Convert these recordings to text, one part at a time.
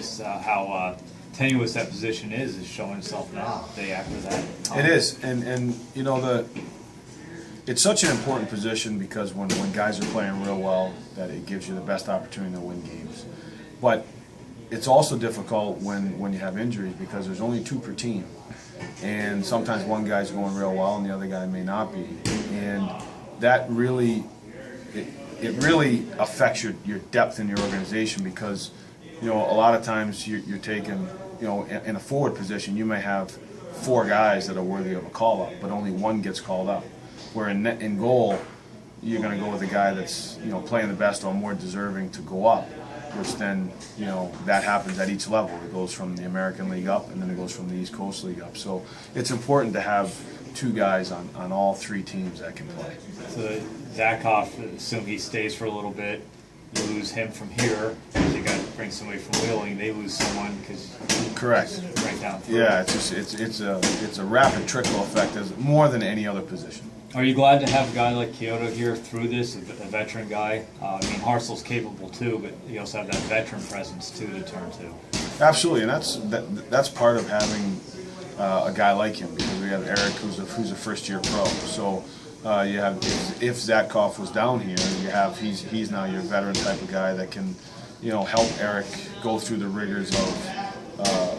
just how tenuous that position is showing itself now, day after that. It is, and you know, it's such an important position because when guys are playing real well, that it gives you the best opportunity to win games. But it's also difficult when you have injuries because there's only 2 per team, and sometimes one guy's going real well and the other guy may not be, and that really it really affects your depth in your organization because, you know, a lot of times you're taking, you know, in a forward position you may have 4 guys that are worthy of a call up, but only 1 gets called up. Where in goal, you're going to go with a guy that's, you know, playing the best or more deserving to go up, which then, you know, that happens at each level. It goes from the American League up, and then it goes from the East Coast League up. So it's important to have 2 guys on all 3 teams that can play. So Zakhoff, assume he stays for a little bit. You lose him from here. You got to bring somebody from Wheeling. They lose someone because correct. Right down through. Yeah, it's a rapid trickle effect, as more than any other position. Are you glad to have a guy like Kyoto here through this, a veteran guy? I mean, Hartzell's capable too, but you also have that veteran presence too to turn to. Absolutely, and that's part of having a guy like him, because we have Eric, who's a first-year pro. So you have, if Zakhoff was down here, you have he's now your veteran type of guy that can, you know, help Eric go through the rigors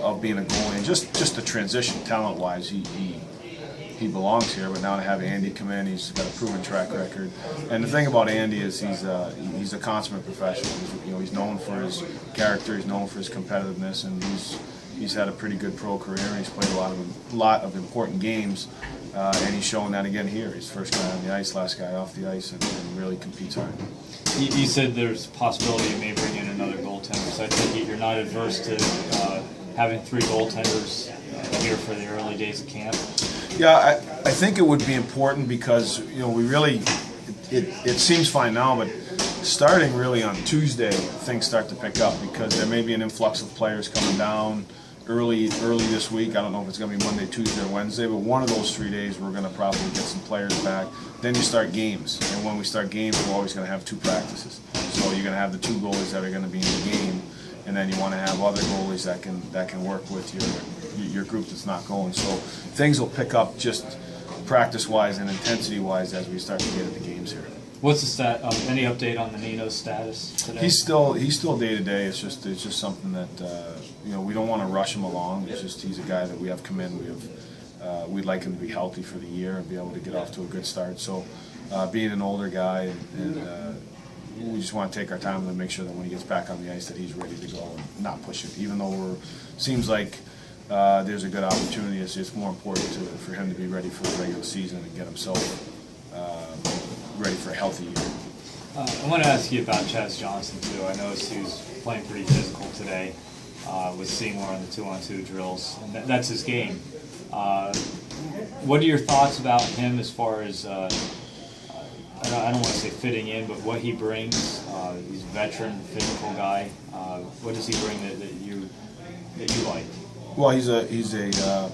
of being a goalie, and just the transition talent-wise, he belongs here. But now to have Andy come in, he's got a proven track record. And the thing about Andy is he's a consummate professional. He's known for his character, he's known for his competitiveness, and he's had a pretty good pro career. He's played a lot of important games, and he's showing that again here. He's first guy on the ice, last guy off the ice, and really competes hard. You said there's a possibility you may bring in another goaltender. So I think you're not adverse to having 3 goaltenders here for the early days of camp. Yeah, I think it would be important because, you know, we really, it seems fine now, but starting really on Tuesday, things start to pick up because there may be an influx of players coming down early this week. I don't know if it's going to be Monday, Tuesday, or Wednesday, but one of those 3 days we're going to probably get some players back. Then you start games, and when we start games, we're always going to have 2 practices. So you're going to have the 2 goalies that are going to be in the game, and then you want to have other goalies that can work with your group that's not going. So things will pick up just practice-wise and intensity-wise as we start to get into games here. What's the stat? Any update on the Nino's status today? He's still day-to-day. It's just something that you know, we don't want to rush him along. It's just he's a guy that we have come in. We'd like him to be healthy for the year and be able to get off to a good start. So being an older guy, and we just want to take our time to make sure that when he gets back on the ice that he's ready to go and not push it. Even though seems like there's a good opportunity, it's more important for him to be ready for the regular season and get himself ready for a healthy year. I want to ask you about Chaz Johnson too. I noticed he was playing pretty physical today with Seymour on the 2-on-2 drills, and that's his game. What are your thoughts about him as far as I don't want to say fitting in, but what he brings? He's a veteran, physical guy. What does he bring that you like? Well, he's a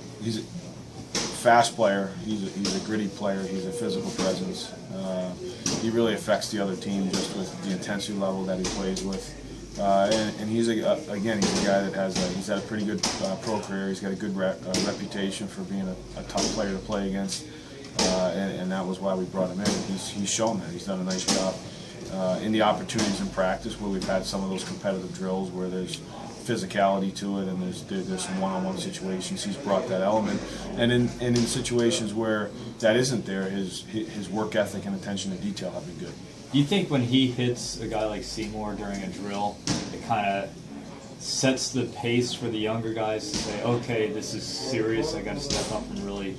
fast player. He's a gritty player. He's a physical presence. He really affects the other team just with the intensity level that he plays with. And he's he's a guy that he's had a pretty good pro career. He's got a good reputation for being a tough player to play against, and that was why we brought him in. He's shown that. He's done a nice job in the opportunities in practice where we've had some of those competitive drills where there's physicality to it and there's some one-on-one situations. He's brought that element, and in situations where that isn't there, his work ethic and attention to detail have been good. Do you think when he hits a guy like Seymour during a drill, it kind of sets the pace for the younger guys to say, okay, this is serious, I got to step up and really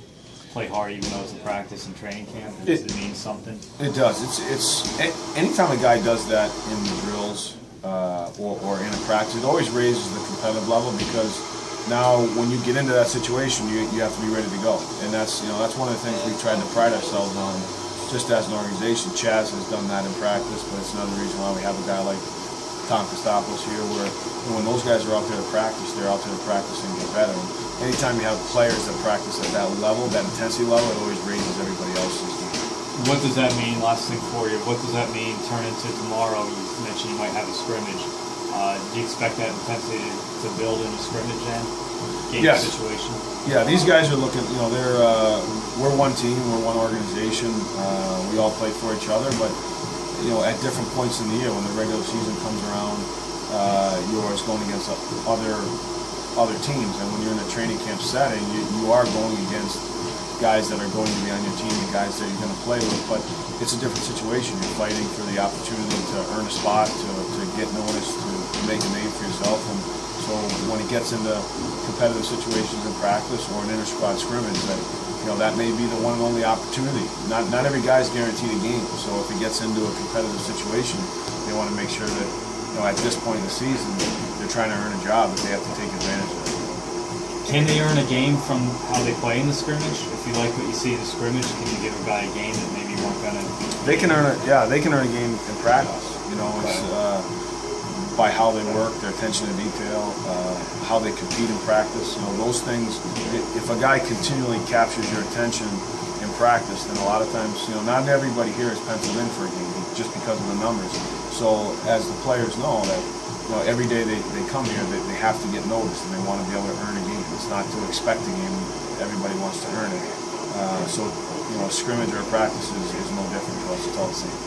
play hard even though it's a practice and training camp? Does it mean something? It does. It's anytime a guy does that in the drills or in a practice, it always raises the competitive level, because now when you get into that situation, you have to be ready to go. And that's one of the things we've tried to pride ourselves on just as an organization. Chaz has done that in practice, but it's another reason why we have a guy like Tom Kostopoulos here, where when those guys are out there to practice, they're out there to practice and get better. And anytime you have players that practice at that level, that intensity level, it always raises everybody else's game. What does that mean, last thing for you, what does that mean turn into tomorrow? You mentioned you might have a scrimmage. Do you expect that intensity to build in a scrimmage then? Game Yes. situation? Yeah, these guys are looking, we're one team, we're one organization. We all play for each other, but, at different points in the year, when the regular season comes around, you're always going against other teams. And when you're in a training camp setting, you are going against guys that are going to be on your team, the guys that you're going to play with, but it's a different situation. You're fighting for the opportunity to earn a spot, to get noticed, to make a name for yourself. And so when it gets into competitive situations in practice or an inter-squad scrimmage, that may be the one and only opportunity. Not every guy's guaranteed a game, so if it gets into a competitive situation, they want to make sure that at this point in the season, they're trying to earn a job that they have to take advantage of. Can they earn a game from how they play in the scrimmage? If you like what you see in the scrimmage, can you give a guy a game that maybe weren't going to? They can earn they can earn a game in practice. It's by how they work, their attention to detail, how they compete in practice. Those things. If a guy continually captures your attention in practice, then a lot of times, not everybody here is penciled in for a game just because of the numbers. So as the players know that. Every day they come here, they have to get noticed, and they want to be able to earn a game. It's not to expect a game; everybody wants to earn it. So, a scrimmage or a practice is no different to us. It's all the same.